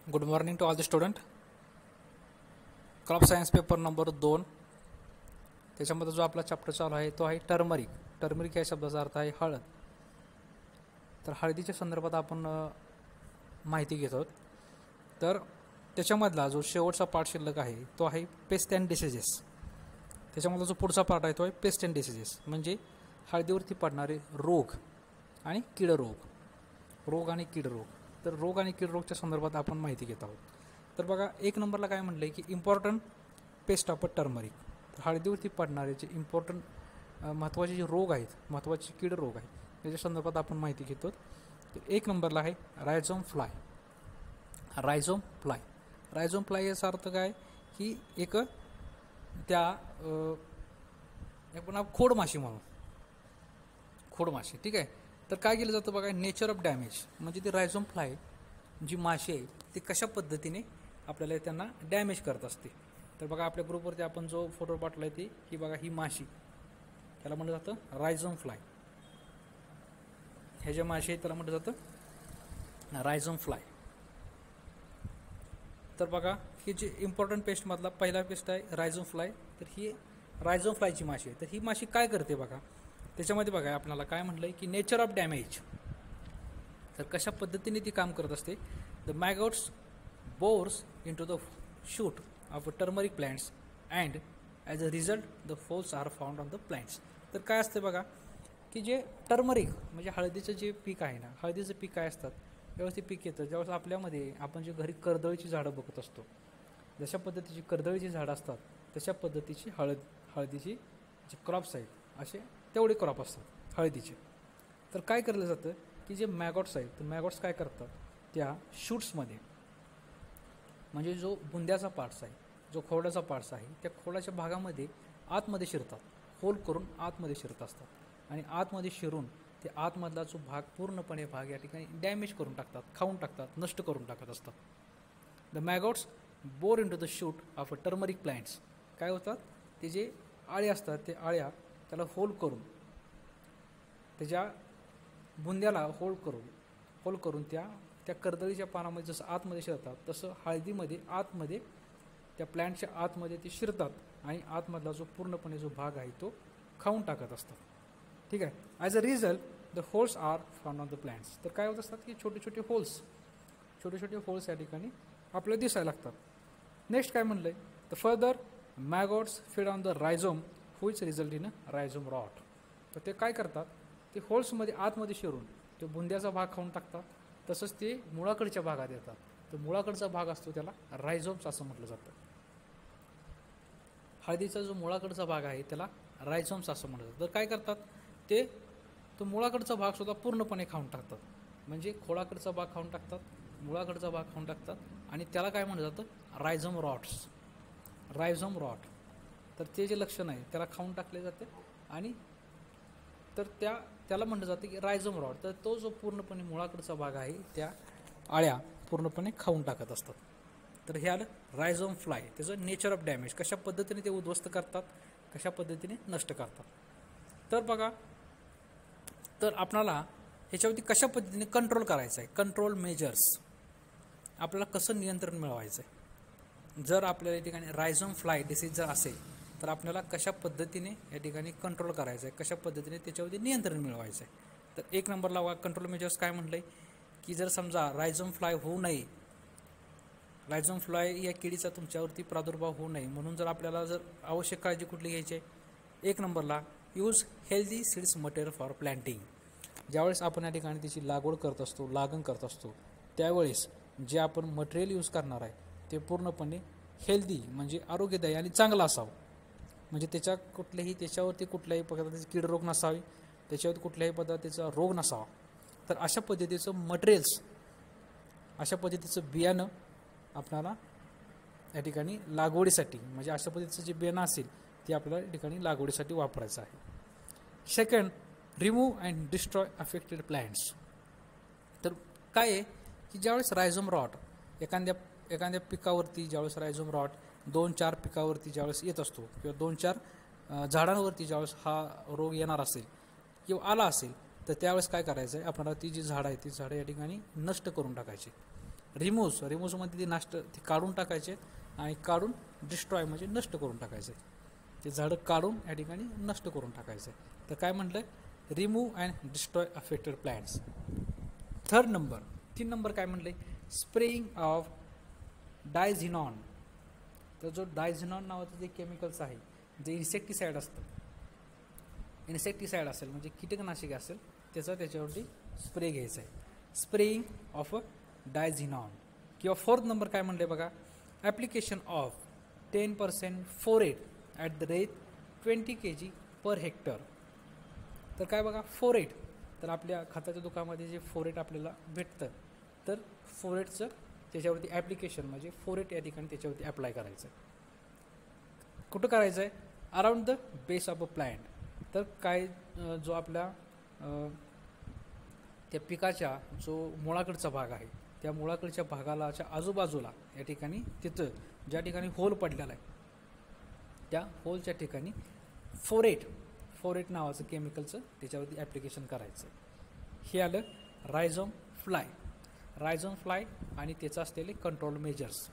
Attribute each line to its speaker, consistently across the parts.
Speaker 1: Good morning to all the student. Crop science paper number 2. त्याच्यामध्ये जो आपला chapter चालू आहे तो आहे टर्मरिक. टर्मरिक या शब्दाचा अर्थ आहे हळद. तर हळदीच्या संदर्भात आपण माहिती घेत आहोत. तर त्याच्यामधला जो शेवटचा पार्ट शिल्लक आहे तो आहे पेस्ट अँड डिसीजेस. त्याच्यामधला जो पुढचा पार्ट आहे तो आहे पेस्ट अँड डिसीजेस, म्हणजे हळदीवरती पडणारे रोग आणि कीडरोग. रोग आणि कीडरोग. तर रोग आणि कीडरोगच्या संदर्भात आपण माहिती घेत आहोत. तर बघा, 1 नंबरला काय म्हटलं आहे की इम्पॉर्टंट पेस्ट ऑफ टर्मरिक. तर हळदीवरती पडणारे जे इम्पॉर्टंट महत्त्वाचे जे रोग आहेत, महत्त्वाचे कीडरोग आहेत, त्याच्या संदर्भात आपण माहिती घेतो. तर 1 नंबरला आहे रायझोम फ्लाय. रायझोम फ्लाय. रायझोम फ्लाय याचा अर्थ काय की एक त्या आपण खोडमाशी म्हणून, खोडमाशी. ठीक आहे. तर काय केलं जातं बघा, नेचर ऑफ डॅमेज, म्हणजे ती रायझोम फ्लाय जी माशी आहे ती कशा पद्धतीने आपल्याला त्यांना डॅमेज करत असते. तर बघा, आपल्या ग्रुपवरती आपण जो फोटो पाठवला आहे ती की बघा, ही माशी, त्याला म्हटलं जातं रायझोम फ्लाय. ह्या ज्या माशी आहे त्याला म्हटलं जातं रायझोम फ्लाय. तर बघा, ही जी इम्पॉर्टंट पेस्टमधला पहिला पेस्ट आहे रायझोम फ्लाय. तर ही रायझोम फ्लायची माशी आहे. तर ही माशी काय करते बघा, त्याच्यामध्ये बघा आपल्याला काय म्हटलं आहे की नेचर ऑफ डॅमेज. तर कशा पद्धतीने ती काम करत असते. The maggots bores into the shoot of turmeric plants and as a result the holes are found on the plants. तर काय असते बघा की जे टर्मरिक म्हणजे हळदीचं जे पीक आहे ना, हळदीचं पीक काय असतात, ज्यावेळेस ते पीक येतं, ज्यावेळेस आपल्यामध्ये आपण जे घरी कर्दळीची झाडं बघत असतो, जशा पद्धतीची कर्दळीची झाडं असतात तशा पद्धतीची हळदीची जे क्रॉप्स आहेत असे तेवढे क्रॉप असतात हळदीचे. तर काय केलं जातं की जे मॅगॉट्स आहेत, तर मॅगॉट्स काय करतात, त्या शूट्समध्ये, म्हणजे जो बुंद्याचा पार्ट्स आहे, जो खोडाचा पार्ट्स आहे, त्या खोडाच्या भागामध्ये आतमध्ये शिरतात, होल करून आतमध्ये शिरत असतात आणि आतमध्ये शिरून ते आतमधला जो भाग पूर्णपणे भाग या ठिकाणी डॅमेज करून टाकतात, खाऊन टाकतात, नष्ट करून टाकत असतात. The maggots bore into the shoot of a turmeric plants. काय होतात, ते जे आळे असतात ते आळ्या त्याला होल करून, त्याच्या बुंद्याला होल करून त्या कर्दळीच्या पानामध्ये जसं आतमध्ये शिरतात तसं हळदीमध्ये आतमध्ये त्या प्लॅन्टच्या आतमध्ये ते शिरतात आणि आतमधला जो पूर्णपणे जो भाग आहे तो खाऊन टाकत असतात. ठीक आहे. As a result the holes are found on the plants. तर काय होत असतात की छोटे छोटे होल्स या ठिकाणी आपल्याला दिसायला लागतात. नेक्स्ट काय म्हणलं आहे, the further maggots feed on the rhizome which result in a rhizome rot. तर ते काय करतात, ते होल्समध्ये आतमध्ये शिरून तो बुंद्याचा भाग खाऊन टाकतात, तसंच ते मुळाकडच्या भागात येतात. तर मुळाकडचा भाग असतो त्याला रायझोम्स असं म्हटलं जातं. हळदीचा जो मुळाकडचा भाग आहे त्याला रायझोम्स असं म्हटलं जातं. तर काय करतात, ते तो मुळाकडचा भाग सुद्धा पूर्णपणे खाऊन टाकतात, म्हणजे खोडाकडचा भाग खाऊन टाकतात, मुळाकडचा भाग खाऊन टाकतात आणि त्याला काय म्हटलं जातं, रायझोम रॉट. तर ते जे लक्षण आहे त्याला खाऊन टाकले जाते आणि तर त्याला म्हटलं जातं की रायझोम रॉट. तर तो जो पूर्णपणे मुळाकडचा भाग आहे त्या आळ्या पूर्णपणे खाऊन टाकत असतात. तर हे आलं रायझोम फ्लाय. त्याचं नेचर ऑफ डॅमेज, कशा पद्धतीने ते उद्ध्वस्त करतात, कशा पद्धतीने नष्ट करतात. तर बघा, तर आपणाला ह्याच्यावरती कशा पद्धतीने कंट्रोल करायचं आहे, कंट्रोल मेजर्स, आपल्याला कसं नियंत्रण मिळवायचं आहे. जर आपल्याला या ठिकाणी रायझोम फ्लाय डिसीज जर असेल तर आपल्याला कशा पद्धतीने या ठिकाणी कंट्रोल करायचं आहे, कशा पद्धतीने त्याच्यावरती नियंत्रण मिळवायचं आहे. तर 1 नंबरला कंट्रोल मेजर्स काय म्हटलं आहे की जर समजा रायझोम फ्लाय होऊ नये, रायझोम फ्लाय या किडीचा तुमच्यावरती प्रादुर्भाव होऊ नये म्हणून जर आपल्याला जर आवश्यक काळजी कुठली घ्यायची आहे, 1 नंबरला use healthy seeds material for planting. ज्यावेळेस आपण या ठिकाणी त्याची लागवड करत असतो, लागण करत असतो, त्यावेळेस जे आपण मटेरियल यूज करणार आहे ते पूर्णपणे हेल्दी म्हणजे आरोग्यदायी आणि चांगलं असावं. म्हणजे त्याच्यावरती कुठल्याही पद्धतीचे कीडरोग नसावे, त्याच्यावरती कुठल्याही पद्धतीचा रोग नसावा. तर अशा पद्धतीचं मटेरियल्स, अशा पद्धतीचं बियाणं आपल्याला या ठिकाणी लागवडीसाठी, म्हणजे अशा पद्धतीचं जे बियाणं असेल ते आपल्याला या ठिकाणी लागवडीसाठी वापरायचं आहे. Second, remove and destroy affected plants. तर काय आहे की ज्यावेळेस रायझोम रॉट एखाद्या पिकावरती, ज्यावेळेस रायझोम रॉट 2-4 पिकावरती ज्यावेळेस येत असतो किंवा 2-4 झाडांवरती ज्यावेळेस हा रोग येणार असेल किंवा आला असेल, तर त्यावेळेस काय करायचं आहे, आपल्याला ती जी झाडं आहे ती झाडं या ठिकाणी नष्ट करून टाकायची. रिमूव्हमध्ये ते काढून टाकायचे आणि काढून डिस्ट्रॉय म्हणजे नष्ट करून टाकायचे. ते झाडं काढून या ठिकाणी नष्ट करून टाकायचे. तर काय म्हटलं, remove and destroy affected plants. Third number, 3 number काय म्हटले, स्प्रेइंग ऑफ डायझिनॉन. तर जो डायझिनॉन नावाचं जे केमिकल्स आहे, जे इन्सेक्टिसाईड असतं, इन्सेक्टिसाईड असेल म्हणजे कीटकनाशक असेल, त्याच्यावरती स्प्रे घ्यायचा आहे. Spraying of diazinon. किंवा 4th नंबर काय म्हणले बघा, application of 10% phorate at the rate 20 kg per hectare. तर काय बघा, फोरेट, तर आपल्या खताच्या दुकानामध्ये जे फोरेट आपल्याला भेटतं, तर फोरेटचं त्याच्यावरती ॲप्लिकेशन म्हणजे फोरेट या ठिकाणी त्याच्यावरती अप्लाय करायचं. कुठं करायचं आहे, around the base of a plant. तर काय जो आपल्या त्या पिकाच्या जो मुळाकडचा भाग आहे, त्या मुळाकडच्या भागालाच्या आजूबाजूला या ठिकाणी तिथं ज्या ठिकाणी होल पडलेला आहे, त्या होलच्या ठिकाणी फोरेट नावाचं केमिकलचं त्याच्यावरती ॲप्लिकेशन करायचं. हे आलं रायझोम फ्लाय आणि त्याचं असलेले कंट्रोल मेजर्स.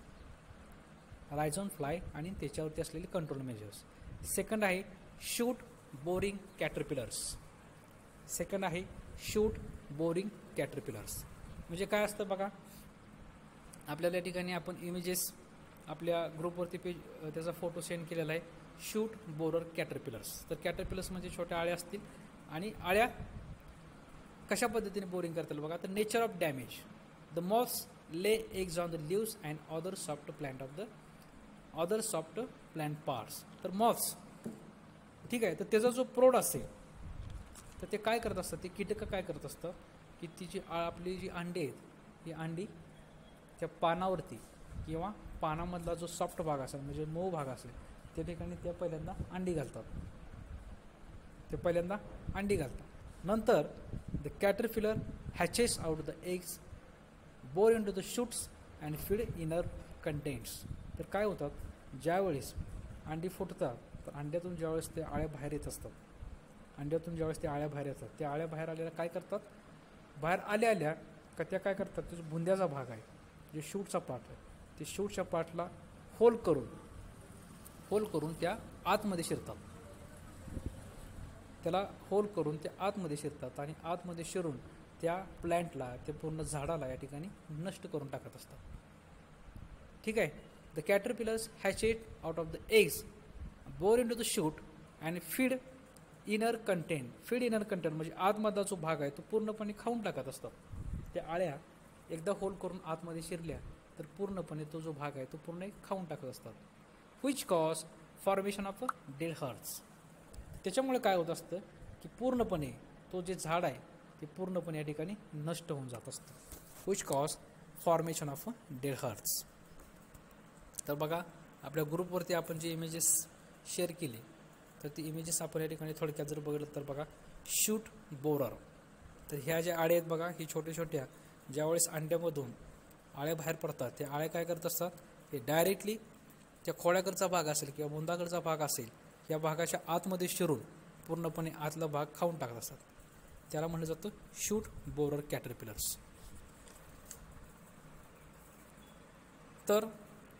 Speaker 1: रायझोम फ्लाय आणि त्याच्यावरती असलेले कंट्रोल मेजर्स. सेकंड आहे शूट बोरिंग कॅटरपिलर्स. म्हणजे काय असतं बघा, आपल्याला या ठिकाणी आपण इमेजेस आपल्या ग्रुपवरती त्याचा फोटो सेंड केलेला आहे. Shoot borer caterpillars. तर कॅटरपिलर्स म्हणजे छोट्या आळ्या असतील आणि आळ्या कशा पद्धतीने बोरिंग करतील बघा. तर nature of damage, the moths lay eggs on the lives and other soft plant parts. तर मॉथ्स, ठीक आहे, तर त्याचा जो प्रोड असेल तर ते काय करत असतं, ते कीटक काय करत असतं की तिची आपली जी अंडी आहेत, ही अंडी त्या पानावरती किंवा पानामधला जो सॉफ्ट भाग असेल म्हणजे मऊ भाग असेल त्या ठिकाणी ते पहिल्यांदा अंडी घालतात. नंतर the caterpillar hatches out the eggs, bore into the shoots and feed inner contents. तर काय होतात, ज्यावेळेस अंडी फुटतात तर अंड्यातून ज्यावेळेस ते आळ्या बाहेर येत असतात, त्या आळ्या बाहेर आलेल्या काय करतात, बाहेर आल्या का त्या काय करतात, तो जो बुंद्याचा भाग आहे, जे शूटचा पार्ट आहे, ते शूटच्या पार्टला होल करून त्या आतमध्ये शिरतात. त्याला होल करून ते आतमध्ये शिरतात आणि आतमध्ये शिरून त्या प्लॅन्टला, ते पूर्ण झाडाला या ठिकाणी नष्ट करून टाकत असतात. ठीक आहे. The caterpillars hatched out of the eggs, bore into the shoot and feed inner content म्हणजे आतमधला जो भाग आहे तो पूर्णपणे खाऊन टाकत असतात. त्या आळ्या एकदा होल करून आतमध्ये शिरल्या तर पूर्णपणे तो जो भाग आहे तो पूर्ण खाऊन टाकत असतात. Which cause formation of dead hearts. त्याच्यामुळे काय होत असतं की पूर्णपणे तो जे झाड आहे ते पूर्णपणे या ठिकाणी नष्ट होऊन जात असतं. Which cause formation of dead hearts. तर बघा, आपल्या ग्रुपवरती आपण जे इमेजेस शेअर केले तर ती इमेजेस आपण या ठिकाणी थोडक्यात जर बघितलं तर बघा, शूट बोरर. तर ह्या ज्या आळ्या आहेत बघा, ही छोट्या ज्यावेळेस अंड्यामधून आळ्या बाहेर पडतात, त्या आळ्या काय करत असतात, हे डायरेक्टली त्या खोळ्याकडचा भाग असेल किंवा बुंदाकडचा भाग असेल या भागाच्या आतमध्ये शिरून पूर्णपणे आतला भाग खाऊन टाकत असतात. त्याला म्हटलं जातं शूट बोरर कॅटरपिलर्स. तर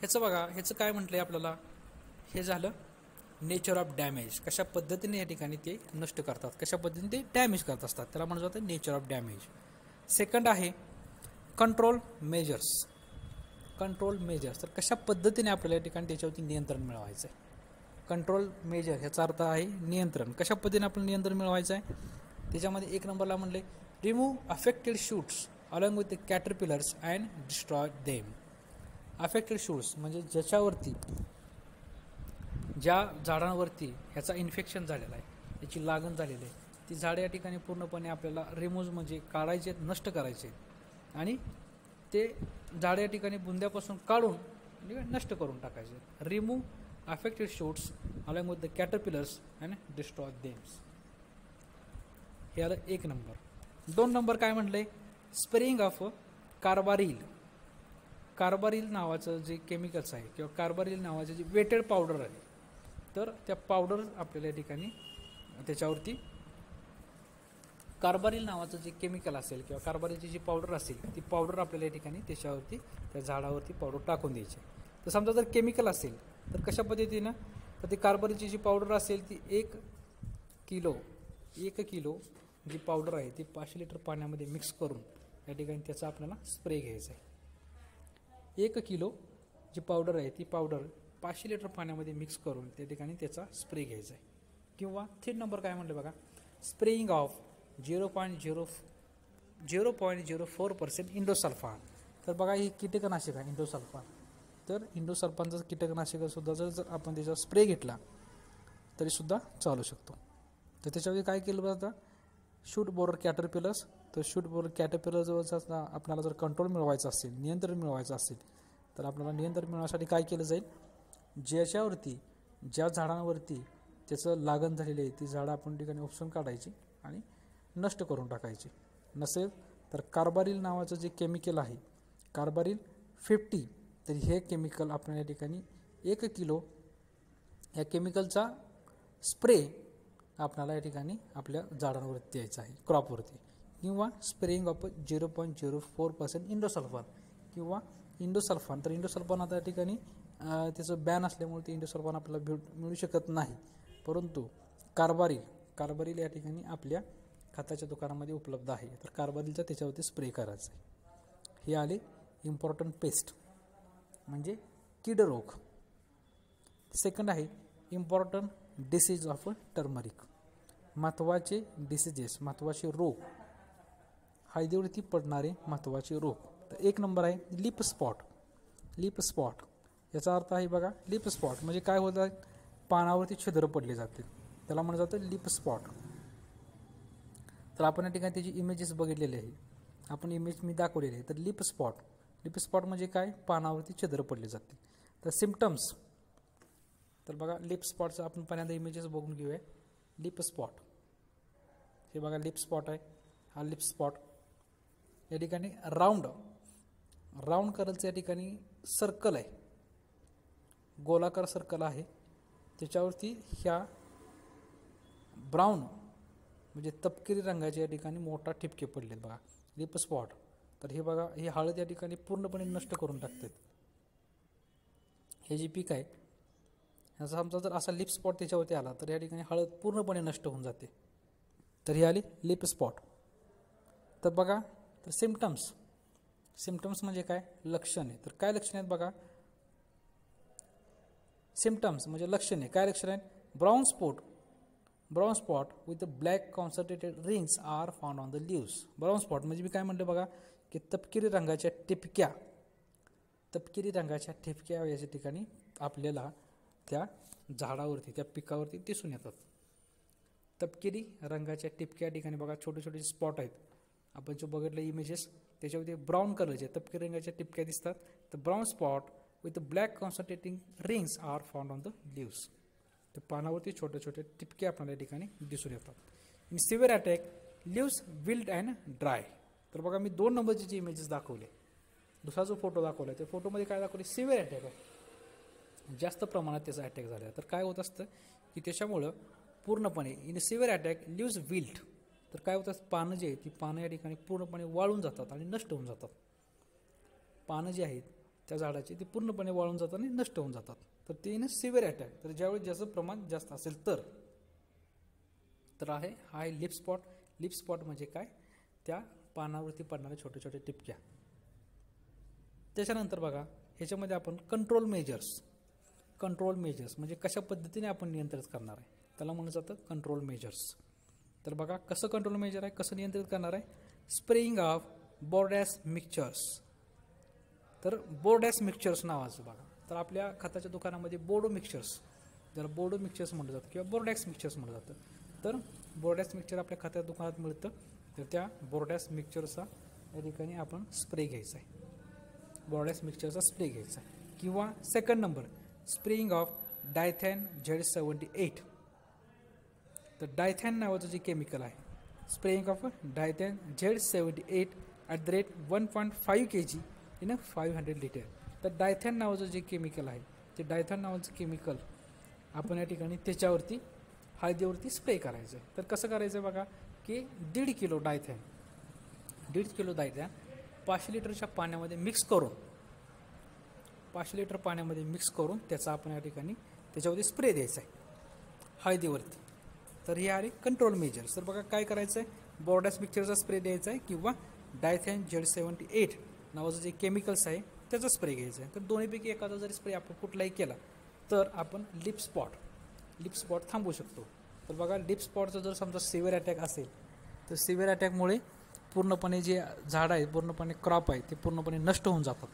Speaker 1: ह्याचं काय म्हटलंय आपल्याला, हे झालं नेचर ऑफ डॅमेज. कशा पद्धतीने या ठिकाणी ते नष्ट करतात, कशा पद्धतीने ते डॅमेज करत असतात, त्याला म्हटलं जातं नेचर ऑफ डॅमेज. सेकंड आहे कंट्रोल मेजर्स. तर कशा पद्धतीने आपल्याला या ठिकाणी त्याच्यावरती नियंत्रण मिळवायचं आहे. कंट्रोल मेजर ह्याचा अर्थ आहे नियंत्रण. कशा पद्धतीने आपल्याला नियंत्रण मिळवायचं आहे, त्याच्यामध्ये 1 नंबरला म्हणले remove affected shoots along with the caterpillars and destroy them. Affected shoots म्हणजे ज्या झाडांवरती ह्याचा इन्फेक्शन झालेला आहे, याची लागण झालेली आहे, ती झाडं या ठिकाणी पूर्णपणे आपल्याला रिमूव्ह म्हणजे काढायचे, नष्ट करायचे आणि ते झाडं या ठिकाणी बुंद्यापासून काढून नष्ट करून टाकायचे. Remove affected shoots along with the caterpillars and destroy them. हे आलं 1 नंबर. 2 नंबर काय म्हटलंय, स्प्रेइंग ऑफ कार्बारिल नावाचं जे केमिकल्स आहे किंवा कार्बारिल नावाचे जे वेटेड पावडर आहे, तर त्या पावडर आपल्याला या ठिकाणी त्याच्यावरती कार्बारिल नावाचं जे केमिकल असेल किंवा कार्बारिलची जी पावडर असेल ती पावडर आपल्याला या ठिकाणी त्याच्यावरती त्या झाडावरती पावडर टाकून द्यायची. तर समजा जर केमिकल असेल तर कशा पद्धतीनं, तर ती कार्बारिलची जी पावडर असेल ती 1 किलो जी पावडर आहे ती 500 लिटर पाण्यामध्ये मिक्स करून या ठिकाणी त्याचा आपल्याला स्प्रे घ्यायचा आहे. 1 किलो जी पावडर आहे ती पावडर 500 लिटर पाण्यामध्ये मिक्स करून त्या ठिकाणी त्याचा स्प्रे घ्यायचा आहे. किंवा 3 नंबर काय म्हणलं बघा, स्प्रेइंग ऑफ 0.04% इंडोसल्फान. तर बघा ही कीटकनाशक आहे इंडोसल्फान. तर इंडोसल्फानचं कीटकनाशकसुद्धा जर आपण त्याचा स्प्रे घेतला तरीसुद्धा चालू शकतो. तर त्याच्यामध्ये काय केलं जातं, शूट बोरर कॅटरपिलर्स. तर शूट बोरर कॅटरपिलरजवळचा आपल्याला जर कंट्रोल मिळवायचा असेल, नियंत्रण मिळवायचं असेल, तर आपल्याला नियंत्रण मिळवण्यासाठी काय केलं जाईल, ज्या झाडांवरती त्याचं लागण झालेली आहे ती झाडं आपण ठिकाणी उपसून काढायची आणि नष्ट करून टाकायची. नसेल तर कार्बारिल नावाचं जे केमिकल आहे कार्बारिल 50, तर हे केमिकल आपण या ठिकाणी 1 किलो या केमिकलचा स्प्रे आपल्याला या ठिकाणी आपल्या झाडांवरती द्यायचा आहे, क्रॉपवरती. किंवा स्प्रेइंग ऑफ 0.04% इंडोसल्फान किंवा इंडोसल्फान. तर इंडोसल्फान आता या ठिकाणी त्याचं बॅन असल्यामुळे ते इंडोसल्फान आपल्याला मिळू शकत नाही. परंतु कार्बारिल या ठिकाणी आपल्या खताच्या दुकानामध्ये उपलब्ध आहे. तर कार्बारिलचा त्याच्यावरती स्प्रे करायचा आहे. हे आले इम्पॉर्टंट पेस्ट म्हणजे कीड रोग. सेकंड आहे इम्पॉर्टंट डिसीज ऑफ टर्मरिक. महत्त्वाचे डिसीजेस, महत्त्वाचे रोग, हळदीवरती पडणारे महत्त्वाचे रोग. तर 1 नंबर आहे लिप स्पॉट. याचा अर्थ आहे बघा, लिप स्पॉट म्हणजे काय होतं, पानावरती छिद्र पडले जाते, त्याला म्हणलं जातं लिप स्पॉट. तर आपण या ठिकाणी त्याची इमेजेस बघितलेले आहे, आपण इमेज मी दाखवलेली आहे. तर लिप स्पॉट म्हणजे काय, पानावरती छिद्र पडले जाते. तर सिम्पटम्स, तर बघा लिप स्पॉटचं आपण पहिल्यांदा इमेजेस बघून घेऊया. लिप स्पॉट, हे बघा लिप स्पॉट आहे. हा लिप स्पॉट या ठिकाणी राऊंड कलरचं या ठिकाणी सर्कल आहे, गोलाकार सर्कल आहे. त्याच्यावरती ह्या ब्राऊन म्हणजे तपकिरी रंगाचे या ठिकाणी मोठा ठिपके पडलेत बघा, लिप स्पॉट. तर हे बघा, ही हळद या ठिकाणी पूर्णपणे नष्ट करून टाकतात. हे जी पीक आहे ह्याचा समजा जर असा लिप स्पॉट त्याच्यावरती आला तर या ठिकाणी हळद पूर्णपणे नष्ट होऊन जाते. तर ही आली लिप स्पॉट. तर बघा, तर सिम्पटम्स म्हणजे काय, लक्षणे. तर काय लक्षणे आहेत बघा, सिम्पटम्स म्हणजे लक्षणे. काय लक्षणे आहेत, brown spot with the black concentrated rings are found on the leaves. Brown spot म्हणजे मी काय म्हणतो बघा, की तपकिरी रंगाच्या ठिपक्या याच्या ठिकाणी आपल्याला त्या झाडावरती, त्या पिकावरती दिसून येतात. तपकिरी रंगाच्या ठिपक्या ठिकाणी बघा छोटे छोटे स्पॉट आहेत. आपण जो बघितलं इमेजेस त्याच्यामध्ये ब्राऊन कलरचे तपकिरी रंगाच्या ठिपक्या दिसतात. तर brown spot with black concentrating rings are found on the leaves. तर पानावरती छोटे छोटे टिपके आपल्याला या ठिकाणी दिसून येतात. In severe attack leaves wilt and dry. तर बघा मी 2 नंबरचे जे इमेजेस दाखवले, दुसरा जो फोटो दाखवला त्या फोटोमध्ये काय दाखवले, सिव्हिअर अटॅक आहे, जास्त प्रमाणात त्याचा अटॅक झाला. तर काय होत असतं की त्याच्यामुळं पूर्णपणे in severe attack leaves wilt. तर काय होतं, पानं जी आहेत ती पानं या ठिकाणी पूर्णपणे वाळून जातात आणि नष्ट होऊन जातात. पानं जी आहेत त्या झाडाची ती पूर्णपणे वाळून जातात आणि नष्ट होऊन जातात. तर ते इन सिव्हिअर अटॅक. तर ज्यावेळी ज्याचं प्रमाण जास्त असेल तर आहे हा आहे लिप स्पॉट. लिप स्पॉट म्हणजे काय, त्या पानावरती पडणाऱ्या छोट्या छोट्या टिपक्या. त्याच्यानंतर बघा ह्याच्यामध्ये आपण कंट्रोल मेजर्स म्हणजे कशा पद्धतीने आपण नियंत्रित करणार आहे त्याला म्हणलं जातं कंट्रोल मेजर्स. तर बघा कसं कंट्रोल मेजर आहे, कसं नियंत्रित करणार आहे, स्प्रेइंग ऑफ बोर्डॅस मिक्सचर्स. तर बोर्डॅस मिक्सचर्स नावाचं बघा, तर आपल्या खताच्या दुकानामध्ये बोर्डो मिक्सचर्स, ज्याला बोर्डो मिक्सचर्स म्हटलं जातं किंवा बोर्डॅक्स मिक्सचर्स म्हटलं जातं. तर बोर्डॅक्स मिक्सचर आपल्या खताच्या दुकानात मिळतं. तर त्या बोर्डॅक्स मिक्सचरचा या ठिकाणी आपण स्प्रे घ्यायचा आहे, बोर्डॅक्स मिक्सचरचा स्प्रे घ्यायचा आहे. किंवा second number spraying of Dithane Z78. तर डायथॅन नावाचं जे केमिकल आहे, spraying of Dithane Z78 @1.5 kg in 500 litre. तर डायथॅन नावाचं जे केमिकल आहे ते डायथॅन नावाचं केमिकल आपण या ठिकाणी त्याच्यावरती हळदीवरती स्प्रे करायचं आहे. तर कसं करायचं आहे बघा, की 1.5 किलो डायथेन 500 लिटरच्या पाण्यामध्ये मिक्स करून 500 लिटर पाण्यामध्ये मिक्स करून त्याचा आपण या ठिकाणी त्याच्यावरती स्प्रे द्यायचा आहे हळदीवरती. तर हे आले कंट्रोल मेजर्स. तर बघा काय करायचं आहे, बोर्डॅस मिक्सचरचा स्प्रे द्यायचा आहे किंवा डायथेन Z78 नावाचं जे केमिकल्स आहे त्याचा स्प्रे घ्यायचा आहे. तर दोन्हीपैकी एखादा जरी स्प्रे आपण कुठलाही केला तर आपण लिप स्पॉट थांबवू शकतो. तर बघा लिप स्पॉटचा जर समजा सिव्हिअर अटॅक असेल तर सिव्हिअर अटॅकमुळे पूर्णपणे जे झाड आहे पूर्णपणे क्रॉप आहे ते पूर्णपणे नष्ट होऊन जातात.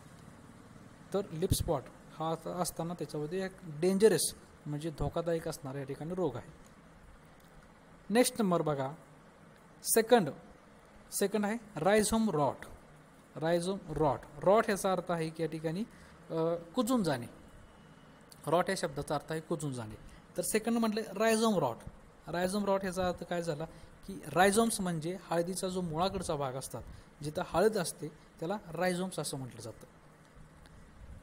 Speaker 1: तर लिप स्पॉट हा असताना त्याच्यामध्ये एक डेंजरस म्हणजे धोकादायक असणारा या ठिकाणी रोग आहे. नेक्स्ट नंबर बघा सेकंड आहे रायझोम रॉट. रॉट ह्याचा अर्थ आहे की या ठिकाणी कुजून जाणे. रॉट या शब्दाचा अर्थ आहे कुजून जाणे. तर सेकंड म्हटलं रायझोम रॉट ह्याचा अर्थ काय झाला की रायझोम्स म्हणजे हळदीचा जो मुळाकडचा भाग असतात जिथं हळद असते त्याला रायझोम्स असं म्हटलं जातं,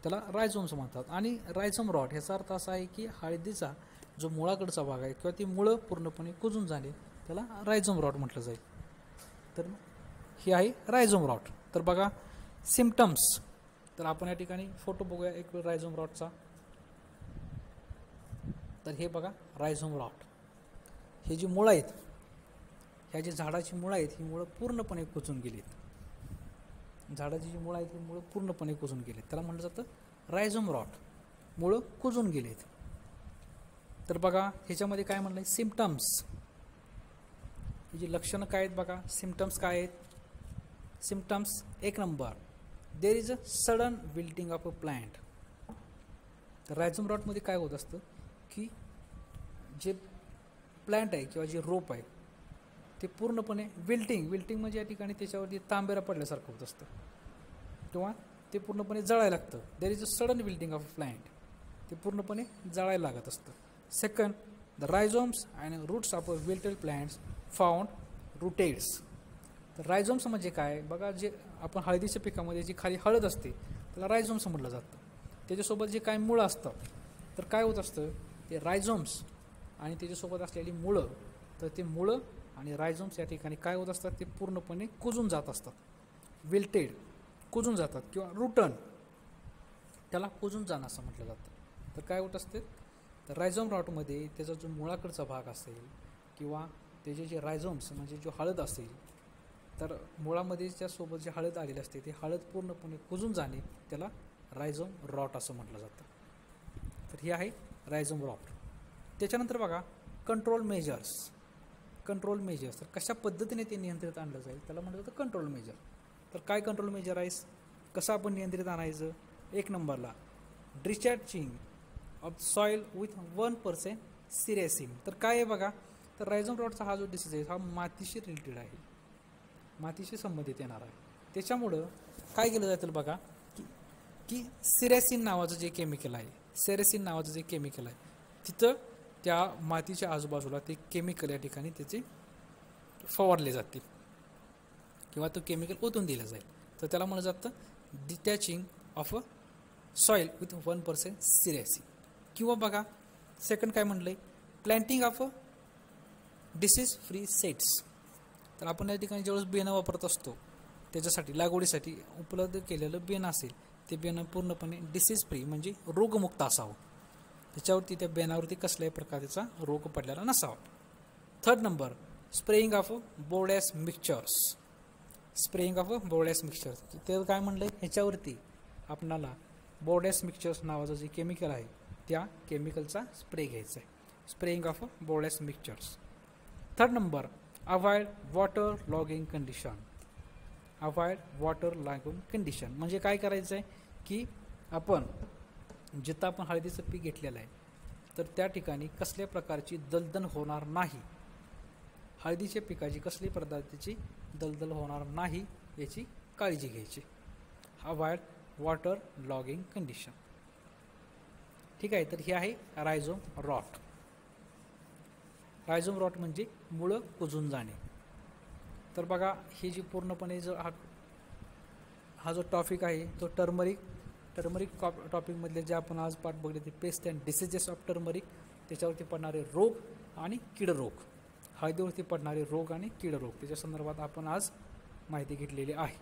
Speaker 1: त्याला रायझोम्स म्हणतात. आणि रायझोम रॉट ह्याचा अर्थ असा आहे की हळदीचा जो मुळाकडचा भाग आहे किंवा ती मुळं पूर्णपणे कुजून जाणे त्याला रायझोम रॉट म्हटलं जाईल. तर ही आहे रायझोम रॉट. तर बघा सिम्पटम्स, तर आपण या ठिकाणी फोटो बघूया एक रायझोम रॉटचा. तर हे बघा रायझोम रॉट, हे जी मुळं आहेत ह्या जी झाडाची मुळं आहेत ही मुळं पूर्णपणे कुजून गेलीत. झाडाची जी मुळं आहेत ही मुळं पूर्णपणे कुजून गेलीत त्याला म्हटलं जातं रायझोम रॉट, मुळं कुजून गेलीत. तर बघा ह्याच्यामध्ये काय म्हणलं आहे सिम्पटम्स, ही जी लक्षणं काय आहेत बघा सिम्पटम्स काय आहेत. सिम्पटम्स एक number there is a sudden wilting of a plant. तर रायझोम रॉटमध्ये काय होत असतं की जे प्लांट आहे किंवा जे रोप आहे ते पूर्णपणे विल्टिंग म्हणजे या ठिकाणी त्याच्यावरती तांबेरा पडल्यासारखं होत असतं किंवा ते पूर्णपणे जळायला लागतं. There is a sudden wilting of a plant, ते पूर्णपणे जळायला लागत असतं. Second the rhizomes and roots of a wilted plants found rotted. तर रायझोम्स म्हणजे काय बघा, जे आपण हळदीच्या पिकामध्ये जी खाली हळद असते त्याला रायझोम्स म्हटलं जातं. त्याच्यासोबत जे काय मुळं असतं तर काय होत असतं ते रायझोम्स आणि त्याच्यासोबत असलेली मुळं, तर ते मुळं आणि रायझोम्स या ठिकाणी काय होत असतात ते पूर्णपणे कुजून जात असतात. विल्टेड कुजून जातात किंवा रुटन त्याला कुजून जाणं असं म्हटलं जातं. तर काय होत असते तर रायझोम रॉटमध्ये त्याचा जो मुळाकडचा भाग असेल किंवा त्याचे जे रायझोम्स म्हणजे जो हळद असेल तर मुळामध्ये त्यासोबत जे हळद आलेली असते ते हळद पूर्णपणे कुजून जाणे त्याला रायझोम रॉट असं म्हटलं जातं. तर हे आहे रायझोम रॉट. त्याच्यानंतर बघा कंट्रोल मेजर्स. तर कशा पद्धतीने ते नियंत्रित आणलं जाईल त्याला म्हटलं जातं कंट्रोल मेजर. तर काय कंट्रोल मेजर आहे, कसं आपण नियंत्रित आणायचं. एक नंबरला डिस्चार्जिंग ऑफ सॉईल विथ 1% सिरेसिन. तर काय आहे बघा, तर रायझोम रॉटचा हा जो डिसीज आहे हा मातीशी रिलेटेड आहे, मातीशी संबंधित येणार आहे. त्याच्यामुळं काय केलं जातं बघा की सिरेसिन नावाचं जे केमिकल आहे तिथं त्या मातीच्या आजूबाजूला ते केमिकल या ठिकाणी त्याचे फवारले जातील किंवा तो केमिकल ओतून दिलं जाईल. तर त्याला म्हणलं जातं डिटॅचिंग ऑफ अ सॉईल विथ 1% सिरेसिन. किंवा बघा सेकंड काय म्हटलंय planting of a disease free sets. तर आपण या ठिकाणी ज्यावेळेस बियाणं वापरत असतो त्याच्यासाठी लागवडीसाठी उपलब्ध केलेलं बियाणं असेल ते बियाणं पूर्णपणे डिसीज फ्री म्हणजे रोगमुक्त असावं, त्याच्यावरती त्या बियाणावरती कसल्याही प्रकारचा रोग पडलेला नसावा. Third number spraying of Bordeaux mixtures. ते काय म्हणलं ह्याच्यावरती आपणाला बोर्डॅस मिक्सचर्स नावाचं जे केमिकल आहे त्या केमिकलचा स्प्रे घ्यायचा आहे. Spraying of Bordeaux mixtures. Third number avoid water logging condition. म्हणजे काय करायचं आहे की आपण जिथं आपण हळदीचं पीक घेतलेलं आहे तर त्या ठिकाणी कसल्या प्रकारची दलदल होणार नाही, हळदीच्या पिकाची कसली पद्धतीची दलदल होणार नाही याची काळजी घ्यायची. Avoid water logging condition. ठीक आहे. तर हे आहे रायझोम रॉट म्हणजे मुळं कुजून जाणे. तर बघा ही जी पूर्णपणे जो हा जो टॉपिक आहे तो टर्मरिक टॉपिकमधले जे आपण आज पाठ बघले ते paste and diseases of turmeric, त्याच्यावरती पडणारे रोग आणि कीड रोग हळदीवरती पडणारे रोग आणि कीड रोग त्याच्या संदर्भात आपण आज माहिती घेतलेली आहे.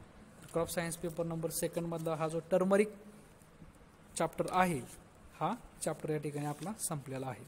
Speaker 1: क्रॉप सायन्स पेपर नंबर 2 मधला हा जो टर्मरिक चॅप्टर आहे हा चॅप्टर या ठिकाणी आपला संपलेला आहे.